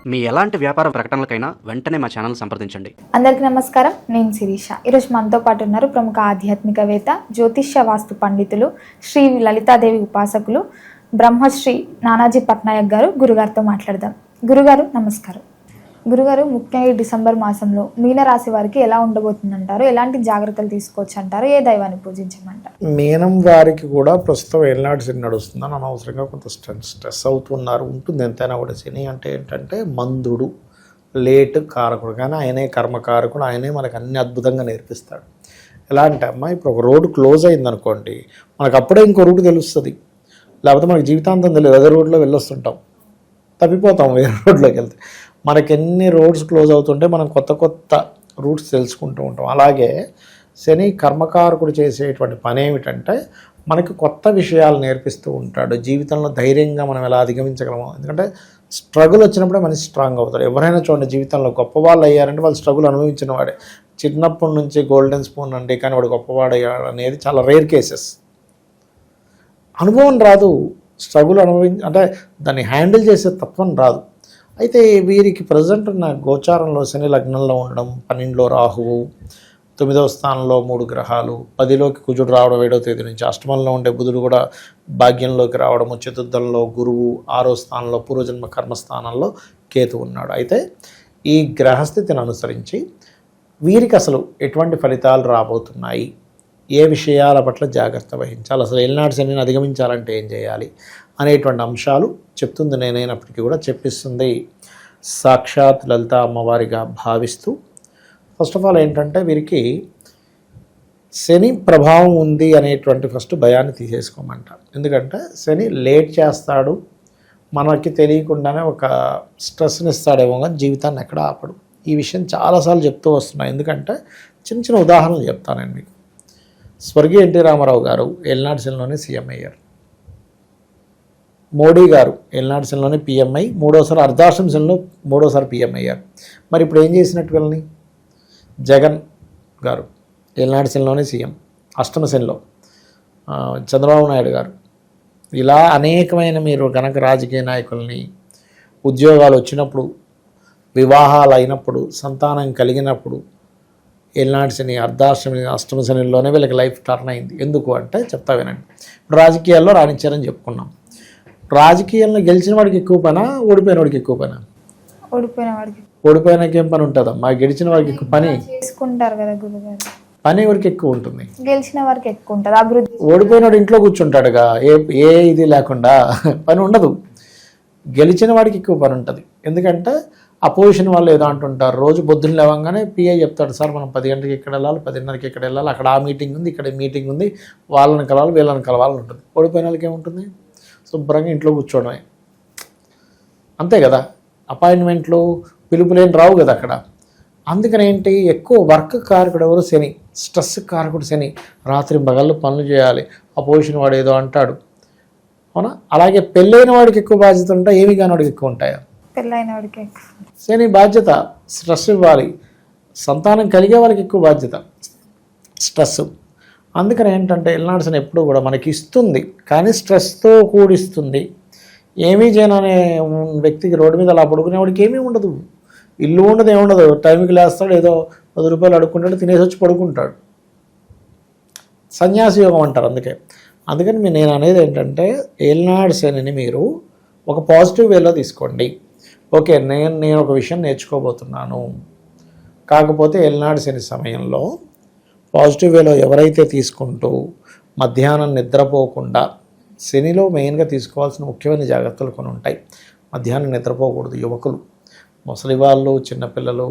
మీ ఎలాంటి వ్యాపార ప్రకటనలకైనా వెంటనే మా ఛానల్ సంప్రదించండి. అందరికీ నమస్కారం. నేను శిరీష. ఈరోజు మనతో పాటు ఉన్నారు ప్రముఖ ఆధ్యాత్మికవేత్త, జ్యోతిష్య వాస్తు పండితులు, శ్రీ లలితాదేవి ఉపాసకులు, బ్రహ్మశ్రీ నానాజీ పట్నాయక్ గారు. గురుగారితో మాట్లాడదాం. గురుగారు నమస్కారం. గురుగారు, ముఖ్యంగా ఈ డిసెంబర్ మాసంలో మీనరాశి వారికి ఎలా ఉండబోతుందంటారు? ఎలాంటి జాగ్రత్తలు తీసుకోవచ్చు అంటారు? ఏ దైవాన్ని పూజించమంటారు? మీనం వారికి కూడా ప్రస్తుతం ఏళ్ళనాటి శని నడుస్తుందని అనవసరంగా కొంత స్ట్రెస్ అవుతున్నారు. ఉంటుంది ఎంతైనా కూడా. శని అంటే ఏంటంటే మందుడు, లేట్ కారకుడు, కానీ ఆయనే కర్మకారకుడు, ఆయనే మనకు అన్ని అద్భుతంగా నేర్పిస్తాడు. ఎలా అంటే ఇప్పుడు ఒక రోడ్డు క్లోజ్ అయిందనుకోండి, మనకు అప్పుడే ఇంకో రూట్ తెలుస్తుంది. లేకపోతే మనకి జీవితాంతం తెలియదు, అదే రోడ్లో వెళ్ళొస్తుంటాం, తప్పిపోతాం వేరే రోడ్లోకి వెళ్తే. మనకి ఎన్ని రోడ్స్ క్లోజ్ అవుతుంటే మనం కొత్త కొత్త రూట్స్ తెలుసుకుంటూ ఉంటాం. అలాగే శని కర్మకారకుడు చేసేటువంటి పని ఏమిటంటే మనకి కొత్త విషయాలు నేర్పిస్తూ ఉంటాడు. జీవితంలో ధైర్యంగా మనం ఎలా అధిగమించగలము. ఎందుకంటే స్ట్రగుల్ వచ్చినప్పుడే మనిషి స్ట్రాంగ్ అవుతాడు. ఎవరైనా చూడండి, జీవితంలో గొప్పవాళ్ళు అయ్యారంటే వాళ్ళు స్ట్రగుల్ అనుభవించిన వాడే. చిన్నప్పటి నుంచి గోల్డెన్ స్పూన్ అండి, కానీ వాడు గొప్పవాడు అయ్యాడు అనేది చాలా రేర్ కేసెస్. అనుభవం రాదు, స్ట్రగుల్ అంటే దాన్ని హ్యాండిల్ చేసే తత్వం రాదు. అయితే వీరికి ప్రజెంట్ ఉన్న గోచారంలో శని లగ్నంలో ఉండడం, 12లో రాహువు, 9వ స్థానంలో 3 గ్రహాలు, 10లోకి కుజుడు రావడం 7వ తేదీ నుంచి, అష్టమంలో ఉండే బుధుడు కూడా భాగ్యంలోకి రావడము, చతుర్థంలో గురువు, 6వ స్థానంలో పూర్వజన్మ కర్మస్థానంలో కేతు ఉన్నాడు. అయితే ఈ గ్రహస్థితిని అనుసరించి వీరికి అసలు ఎటువంటి ఫలితాలు రాబోతున్నాయి, ఏ విషయాల పట్ల జాగ్రత్త వహించాలి, అసలు ఏళ్ళనాటి శనిని అధిగమించాలంటే ఏం చేయాలి అనేటువంటి అంశాలు చెప్తుంది నేనైనప్పటికీ కూడా చెప్పిస్తుంది సాక్షాత్ లలిత అమ్మవారిగా భావిస్తూ. ఫస్ట్ ఆఫ్ ఆల్ ఏంటంటే వీరికి శని ప్రభావం ఉంది అనేటువంటి ఫస్ట్ భయాన్ని తీసేసుకోమంటారు. ఎందుకంటే శని లేట్ చేస్తాడు, మనకి తెలియకుండానే ఒక స్ట్రెస్ని ఇస్తాడేమో, కానీ జీవితాన్ని ఎక్కడ ఆపడు. ఈ విషయం చాలాసార్లు చెప్తూ వస్తున్నాయి. ఎందుకంటే చిన్న చిన్న ఉదాహరణలు చెప్తాను నేను మీకు. స్వర్గీయ ఎన్టీ రామారావు గారు ఏళ్ళనాటి శనిలోనే సీఎం అయ్యారు. మోడీ గారు ఏళ్ళనాటి శనిలోనే పీఎం అయ్యి 3వసారి అర్ధాష్టమ శనిలో 3వసారి పీఎం అయ్యారు. మరి ఇప్పుడు ఏం చేసినట్టు వీళ్ళని? జగన్ గారు ఏళ్ళనాటి శనిలోనే సీఎం, అష్టమ శనిలో చంద్రబాబు నాయుడు గారు. ఇలా అనేకమైన మీరు కనుక రాజకీయ నాయకుల్ని, ఉద్యోగాలు వచ్చినప్పుడు, వివాహాలు అయినప్పుడు, సంతానం కలిగినప్పుడు ఏళ్ళనాటి శని, అర్ధాష్టమి, అష్టమ శనిలోనే వీళ్ళకి లైఫ్ టర్న్ అయింది. ఎందుకు అంటే చెప్తా వినండి. ఇప్పుడు రాజకీయాల్లో రాణించారని చెప్పుకున్నాం. రాజకీయాల్లో గెలిచిన వాడికి ఎక్కువ పనా, ఓడిపోయిన వాడికి ఎక్కువ పనా? ఓడిపోయినాకి ఏం పని ఉంటుందమ్మా? గెలిచిన వాడికి ఎక్కువ పని చేసుకుంటారు కదా గురుగారు. పని ఎవరికి ఎక్కువ ఉంటుంది? గెలిచిన వారికి ఎక్కువ ఉంటుంది. అభివృద్ధి. ఓడిపోయినవాడు ఇంట్లో కూర్చుంటాడుగా, ఏ ఇది లేకుండా, పని ఉండదు. గెలిచిన వాడికి ఎక్కువ పని ఉంటుంది. ఎందుకంటే అపోజిషన్ వాళ్ళు ఏదో అంటుంటారు. రోజు పొద్దున్న లేవగానే పిఐ చెప్తాడు, సార్ మనం 10 గంటలకు ఇక్కడ వెళ్ళాలి, 10:30కి ఇక్కడ వెళ్ళాలి, అక్కడ ఆ మీటింగ్ ఉంది, ఇక్కడ మీటింగ్ ఉంది, వాళ్ళని కలవాలి, వీళ్ళని కలవాలని ఉంటుంది. ఓడిపోయిన వాళ్ళకి ఏముంటుంది? శుభ్రంగా ఇంట్లో కూర్చోవడమే, అంతే కదా. అపాయింట్మెంట్లు, పిలుపులేం రావు కదా అక్కడ. అందుకని ఏంటి, ఎక్కువ వర్క్ కారకుడు ఎవరు? శని. స్ట్రెస్ కారకుడు శని. రాత్రి పగళ్ళు పనులు చేయాలి, అపోజిషన్ వాడు ఏదో అంటాడు, అవునా? అలాగే పెళ్ళైన వాడికి ఎక్కువ బాధ్యత ఉంటాయి, ఏమి కాని వాడికి ఎక్కువ ఉంటాయా? పెళ్ళైన వాడికి శని బాధ్యత, స్ట్రెస్ ఇవ్వాలి. సంతానం కలిగే వాళ్ళకి ఎక్కువ బాధ్యత, స్ట్రెస్. అందుకని ఏంటంటే ఏళ్ళనాటి శని ఎప్పుడు కూడా మనకి ఇస్తుంది, కానీ స్ట్రెస్తో కూడిస్తుంది. ఏమీ చేయననే వ్యక్తికి రోడ్డు మీద అలా పడుకునేవాడికి ఏమీ ఉండదు, ఇల్లు ఉండదు, ఏముండదు. టైంకి లేస్తాడు, ఏదో 10 రూపాయలు అడుక్కుంటాడు, తినేసి వచ్చి పడుకుంటాడు. సన్యాసి యోగం అంటారు. అందుకని నేను అనేది ఏంటంటే ఏళ్ళనాటి శనిని మీరు ఒక పాజిటివ్ వేలో తీసుకోండి. ఓకే, నేను ఒక విషయం నేర్చుకోబోతున్నాను, కాకపోతే ఏళ్ళనాటి శని సమయంలో పాజిటివ్ వేలో ఎవరైతే తీసుకుంటూ మధ్యాహ్నం నిద్రపోకుండా, శనిలో మెయిన్గా తీసుకోవాల్సిన ముఖ్యమైన జాగ్రత్తలు కొన్ని ఉంటాయి. మధ్యాహ్నం నిద్రపోకూడదు. యువకులు, ముసలి వాళ్ళు, చిన్నపిల్లలు,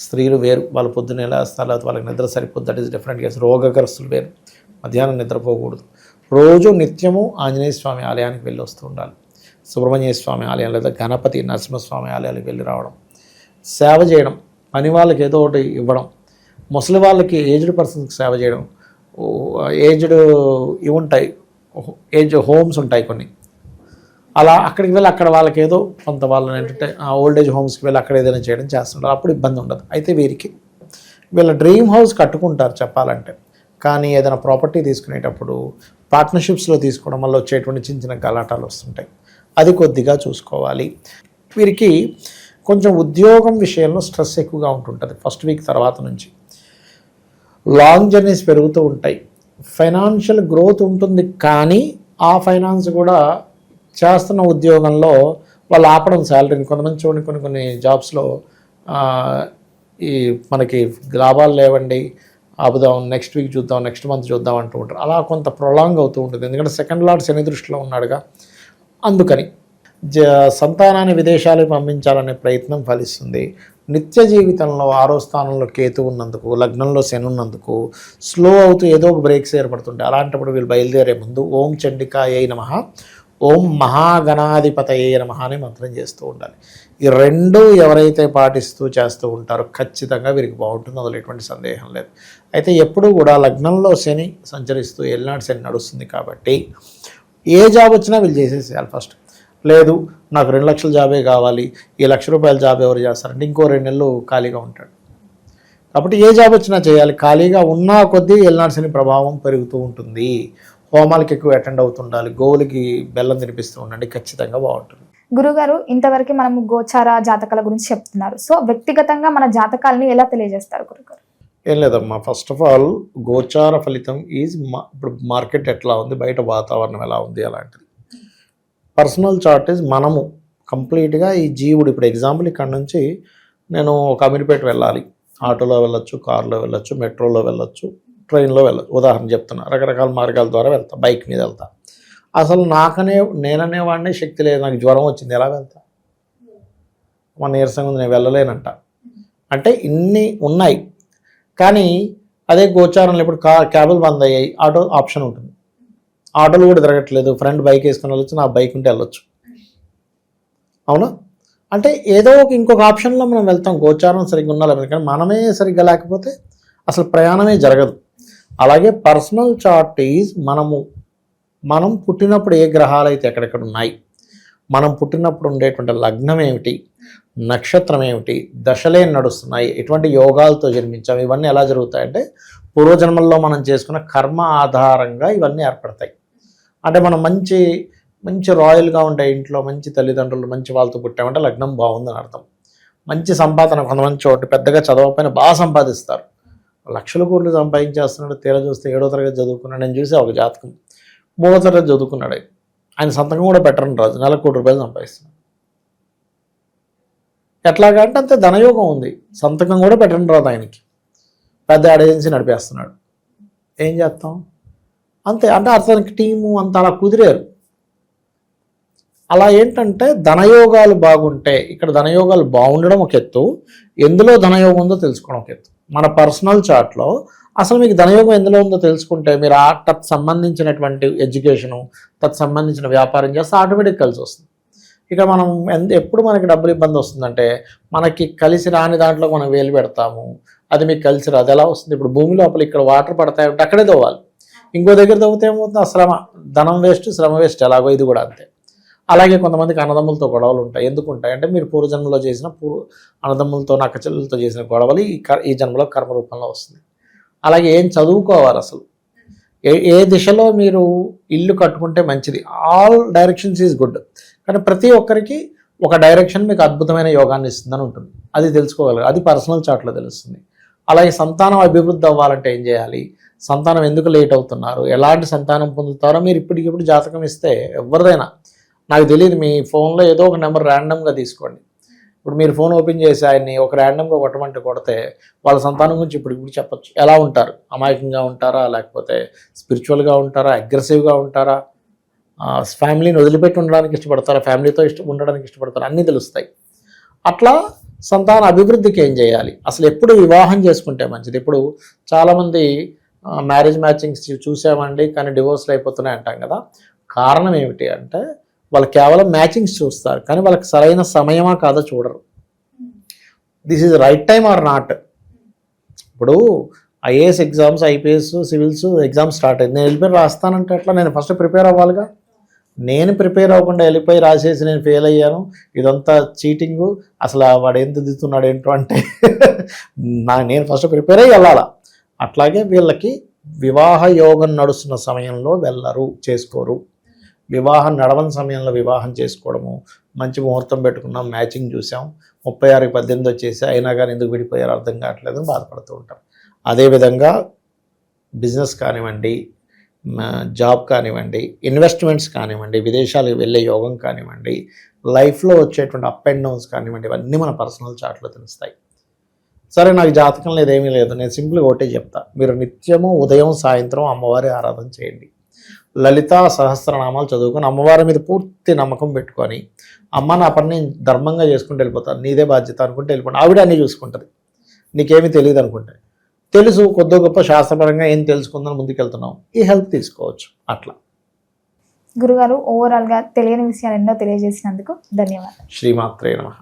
స్త్రీలు వేరు. వాళ్ళు పొద్దున్న లేస్తారు, లేకపోతే వాళ్ళకి నిద్ర సరిపోద్ది, దట్ ఈస్ డిఫరెంట్ కేసు. రోగగ్రస్తులు వేరు. మధ్యాహ్నం నిద్రపోకూడదు. రోజు నిత్యము ఆంజనేయ స్వామి ఆలయానికి వెళ్ళి వస్తూ ఉండాలి. సుబ్రహ్మణ్య స్వామి ఆలయం లేదా గణపతి నరసింహస్వామి ఆలయాలకు వెళ్ళి రావడం. సేవ చేయడం, పని వాళ్ళకి ఏదో ఒకటి ఇవ్వడం. ముసలి వాళ్ళకి, ఏజ్డ్ పర్సన్స్కి సేవ చేయడం. ఏజ్డ్ ఇవి ఉంటాయి, ఏజ్ హోమ్స్ ఉంటాయి కొన్ని, అలా అక్కడికి వెళ్ళి అక్కడ వాళ్ళకి ఏదో కొంత వాళ్ళని ఏంటంటే ఓల్డ్ ఏజ్ హోమ్స్కి వెళ్ళి అక్కడ ఏదైనా చేయడం చేస్తుంటారు. అప్పుడు ఇబ్బంది ఉండదు. అయితే వీరికి వీళ్ళ డ్రీమ్ హౌస్ కట్టుకుంటారు చెప్పాలంటే, కానీ ఏదైనా ప్రాపర్టీ తీసుకునేటప్పుడు పార్ట్నర్షిప్స్లో తీసుకోవడం వల్ల వచ్చేటువంటి చిన్న చిన్న గలాటాలు వస్తుంటాయి. అది కొద్దిగా చూసుకోవాలి. వీరికి కొంచెం ఉద్యోగం విషయంలో స్ట్రెస్ ఎక్కువగా ఉంటుంటుంది ఫస్ట్ వీక్ తర్వాత నుంచి. లాంగ్ జర్నీస్ పెరుగుతూ ఉంటాయి. ఫైనాన్షియల్ గ్రోత్ ఉంటుంది, కానీ ఆ ఫైనాన్స్ కూడా చేస్తున్న ఉద్యోగంలో వాళ్ళు ఆపడం శాలరీని. కొంతమంది చూడండి కొన్ని జాబ్స్లో ఈ మనకి లాభాలు లేవండి, ఆపుదాం, నెక్స్ట్ వీక్ చూద్దాం, నెక్స్ట్ మంత్ చూద్దాం అంటూ ఉంటారు. అలా కొంత ప్రొలాంగ్ అవుతూ ఉంటుంది, ఎందుకంటే సెకండ్ లార్డ్ శని దృష్టిలో ఉన్నాడుగా. అందుకని సంతానాన్ని విదేశాలకు పంపించాలనే ప్రయత్నం ఫలిస్తుంది. నిత్య జీవితంలో 6వ స్థానంలో కేతు ఉన్నందుకు, లగ్నంలో శని ఉన్నందుకు స్లో అవుతూ ఏదో ఒక బ్రేక్స్ ఏర్పడుతుంటాయి. అలాంటప్పుడు వీళ్ళు బయలుదేరే ముందు ఓం చండికాయై నమః, ఓం మహాగణాధిపతయే నమః అని మంత్రం చేస్తూ ఉండాలి. ఈ రెండు ఎవరైతే పాటిస్తూ చేస్తూ ఉంటారో ఖచ్చితంగా వీరికి బాగుంటుంది, అందులో ఎటువంటి సందేహం లేదు. అయితే ఎప్పుడూ కూడా లగ్నంలో శని సంచరిస్తూ ఏలినాడు శని నడుస్తుంది కాబట్టి ఏ జాబ్ వచ్చినా వీళ్ళు చేసేసేయాలి ఫస్ట్. లేదు నాకు 2 లక్షల జాబే కావాలి, ఈ ₹1,00,000 జాబ్ ఎవరు చేస్తారంటే ఇంకో 2 నెలలు ఖాళీగా ఉంటాడు. కాబట్టి ఏ జాబ్ వచ్చినా చేయాలి. ఖాళీగా ఉన్న కొద్దీ ఏలినాడు శని ప్రభావం పెరుగుతూ ఉంటుంది. హోమాలకి ఎక్కువ అటెండ్ అవుతుండాలి, గోవులకి బెల్లం తినిపిస్తూ ఉండండి, ఖచ్చితంగా బాగుంటుంది. గురుగారు, ఇంతవరకు మనము గోచార జాతకాల గురించి చెప్తున్నారు. సో వ్యక్తిగతంగా మన జాతకాలని ఎలా తెలియజేస్తారు గురుగారు? ఏం లేదమ్మా, ఫస్ట్ ఆఫ్ ఆల్ గోచార ఫలితం ఈజ్ ఇప్పుడు మార్కెట్ ఎట్లా ఉంది, బయట వాతావరణం ఎలా ఉంది అలాంటిది. పర్సనల్ చార్ట్ ఈజ్ మనము కంప్లీట్గా ఈ జీవుడు. ఇప్పుడు ఎగ్జాంపుల్ ఇక్కడ నుంచి నేను ఒక అమీర్పేట వెళ్ళాలి, ఆటోలో వెళ్ళొచ్చు, కారులో వెళ్ళొచ్చు, మెట్రోలో వెళ్ళొచ్చు, ట్రైన్లో వెళ్ళొచ్చు, ఉదాహరణ చెప్తున్నా. రకరకాల మార్గాల ద్వారా వెళ్తా, బైక్ మీద వెళ్తా. అసలు నేననేవాడిని శక్తి లేదు, నాకు జ్వరం వచ్చింది, ఎలా వెళ్తా? మన నీరసంగా ఉంది, నేను వెళ్ళలేనంట. అంటే ఇన్ని ఉన్నాయి, కానీ అదే గోచారంలో ఇప్పుడు క్యాబులు బంద్ అయ్యాయి, ఆటో ఆప్షన్ ఉంటుంది. ఆటోలు కూడా తిరగట్లేదు, ఫ్రెండ్ బైక్ వేసుకొని వెళ్ళొచ్చు, నా బైక్ ఉంటే వెళ్ళొచ్చు. అవునా? అంటే ఏదో ఇంకొక ఆప్షన్లో మనం వెళ్తాం, గోచారం సరిగ్గా ఉండాలి. కానీ మనమే సరిగ్గా లేకపోతే అసలు ప్రయాణమే జరగదు. అలాగే పర్సనల్ చార్ట్ ఈజ్ మనం పుట్టినప్పుడు ఏ గ్రహాలు అయితే ఎక్కడెక్కడ ఉన్నాయి, మనం పుట్టినప్పుడు ఉండేటువంటి లగ్నం ఏమిటి, నక్షత్రం ఏమిటి, దశలే నడుస్తున్నాయి, ఎటువంటి యోగాలతో జన్మించాము, ఇవన్నీ ఎలా జరుగుతాయంటే పూర్వజన్మల్లో మనం చేసుకున్న కర్మ ఆధారంగా ఇవన్నీ ఏర్పడతాయి. అంటే మనం మంచి రాయల్గా ఉండే ఇంట్లో, మంచి తల్లిదండ్రులు, మంచి వాళ్ళతో పుట్టామంటే లగ్నం బాగుందని అర్థం. మంచి సంపాదన, కొంతమంది చోటు పెద్దగా చదవకపోయినా బాగా సంపాదిస్తారు, లక్షల కోట్లు సంపాదించేస్తున్నాడు. తీరా చూస్తే 7వ తరగతి చదువుకున్నాడు. నేను చూసే ఒక జాతకం 3వ తరగతి చదువుకున్నాడు. ఆయన సంతకం కూడా పెట్టరని రాజు, నెలకు ₹1,00,00,000 సంపాదిస్తున్నాడు. ఎట్లాగంటే అంతే ధనయోగం ఉంది, సంతకం కూడా పెట్టరని రాదు ఆయనకి. పెద్ద ఏజెన్సీ నడిపేస్తున్నాడు. ఏం చేస్తాం? అంతే. అంటే అతనికి టీము అంత అలా కుదిరారు. అలా ఏంటంటే ధనయోగాలు బాగుంటే, ఇక్కడ ధనయోగాలు బాగుండడం ఒక ఎత్తు, ఎందులో ధనయోగం ఉందో తెలుసుకోవడం ఒక ఎత్తు. మన పర్సనల్ చార్ట్లో అసలు మీకు ధనయోగం ఎందులో ఉందో తెలుసుకుంటే మీరు తత్ సంబంధించినటువంటి ఎడ్యుకేషను, సంబంధించిన వ్యాపారం చేస్తే ఆటోమేటిక్ కలిసి వస్తుంది. ఇక మనం ఎప్పుడు మనకి డబ్బులు ఇబ్బంది వస్తుందంటే మనకి కలిసి రాని దాంట్లో మనం వేలు పెడతాము, అది మీకు కలిసి రాదు. ఎలా వస్తుంది? ఇప్పుడు భూమి లోపల ఇక్కడ వాటర్ పడతాయంటే అక్కడే తవ్వాలి, ఇంకో దగ్గర తవ్వుతే ఏమవుతుంది? శ్రమ, ధనం వేస్ట్, శ్రమ వేస్ట్. ఎలాగో ఇది కూడా అంతే. అలాగే కొంతమందికి అన్నదమ్ములతో గొడవలు ఉంటాయి. ఎందుకు ఉంటాయి అంటే మీరు పూర్వజన్మలో చేసిన అన్నదమ్ములతో, నక్కచెల్లెలతో చేసిన గొడవలు ఈ జన్మలో కర్మ రూపంలో వస్తుంది. అలాగే ఏం చదువుకోవాలి, అసలు ఏ దిశలో మీరు ఇల్లు కట్టుకుంటే మంచిది. ఆల్ డైరెక్షన్స్ ఈజ్ గుడ్, కానీ ప్రతి ఒక్కరికి ఒక డైరెక్షన్ మీకు అద్భుతమైన యోగాన్ని ఇస్తుందని ఉంటుంది. అది తెలుసుకోగలరు, అది పర్సనల్ చార్ట్లో తెలుస్తుంది. అలాగే సంతానం అభివృద్ధి అవ్వాలంటే ఏం చేయాలి, సంతానం ఎందుకు లేట్ అవుతున్నారు, ఎలాంటి సంతానం పొందుతారో మీరు ఇప్పటికిప్పుడు జాతకం ఇస్తే ఎవరిదైనా, నాకు తెలియదు, మీ ఫోన్లో ఏదో ఒక నెంబర్ ర్యాండమ్గా తీసుకోండి. ఇప్పుడు మీరు ఫోన్ ఓపెన్ చేసి ఆయన్ని ఒక ర్యాండమ్గా కొట్టమంటే కొడితే వాళ్ళ సంతానం గురించి ఇప్పుడు చెప్పచ్చు. ఎలా ఉంటారు, అమాయకంగా ఉంటారా, లేకపోతే స్పిరిచువల్గా ఉంటారా, అగ్రెసివ్గా ఉంటారా, ఫ్యామిలీని వదిలిపెట్టి ఉండడానికి ఇష్టపడతారా, ఫ్యామిలీతో ఉండడానికి ఇష్టపడతారా, అన్నీ తెలుస్తాయి. అట్లా సంతాన అభివృద్ధికి ఏం చేయాలి, అసలు ఎప్పుడు వివాహం చేసుకుంటే మంచిది. ఇప్పుడు చాలామంది మ్యారేజ్ మ్యాచింగ్స్ చూసామండి కానీ డివోర్స్లు అయిపోతున్నాయి అంటాం కదా. కారణం ఏమిటి అంటే వాళ్ళు కేవలం మ్యాచింగ్స్ చూస్తారు, కానీ వాళ్ళకి సరైన సమయమా కాదో చూడరు. This is right time or not. ఇప్పుడు IAS exams, IPS, civils exams start అయింది, నేను వెళ్ళిపోయి రాస్తానంటే ఎట్లా? నేను ఫస్ట్ ప్రిపేర్ అవ్వాలిగా. నేను ప్రిపేర్ అవ్వకుండా వెళ్ళిపోయి రాసేసి నేను ఫెయిల్ అయ్యాను, ఇదంతా చీటింగు, అసలు వాడు ఏం దిద్దుతున్నాడు ఏంటో అంటే నేను ఫస్ట్ ప్రిపేర్ అయ్యి వెళ్ళాలా. అట్లాగే వీళ్ళకి వివాహ యోగం నడుస్తున్న సమయంలో వెళ్ళరు, చేసుకోరు. వివాహం నడవని సమయంలో వివాహం చేసుకోవడము, మంచి ముహూర్తం పెట్టుకున్నాం, మ్యాచింగ్ చూసాం, 36కి 18 వచ్చేసి అయినా కానీ ఎందుకు విడిపోయారో అర్థం కావట్లేదు బాధపడుతూ ఉంటాం. అదేవిధంగా బిజినెస్ కానివ్వండి, జాబ్ కానివ్వండి, ఇన్వెస్ట్మెంట్స్ కానివ్వండి, విదేశాలకు వెళ్ళే యోగం కానివ్వండి, లైఫ్లో వచ్చేటువంటి అప్ అండ్ డౌన్స్ కానివ్వండి, ఇవన్నీ మన పర్సనల్ చార్ట్లో తెలుస్తాయి. సరే నాకు జాతకం లేదేమీ లేదు, నేను సింపుల్గా ఒకటే చెప్తా, మీరు నిత్యము ఉదయం సాయంత్రం అమ్మవారి ఆరాధన చేయండి, లలితా సహస్రనామాలు చదువుకొని అమ్మవారి మీద పూర్తి నమ్మకం పెట్టుకొని అమ్మ నా పని నేను ధర్మంగా చేసుకుంటూ వెళ్ళిపోతాను, నీదే బాధ్యత అనుకుంటే వెళ్ళిపోండి. ఆవిడ అన్నీ చూసుకుంటుంది, నీకేమీ తెలియదు అనుకుంటే. తెలుసు కొద్ది గొప్ప శాస్త్రపరంగా ఏం తెలుసుకుందని ముందుకెళ్తున్నాం, ఈ హెల్ప్ తీసుకోవచ్చు. అట్లా గురుగారు ఓవరాల్గా తెలియని విషయాలు ఎన్నో తెలియజేసినందుకు ధన్యవాదాలు. శ్రీమాత్రే నమః.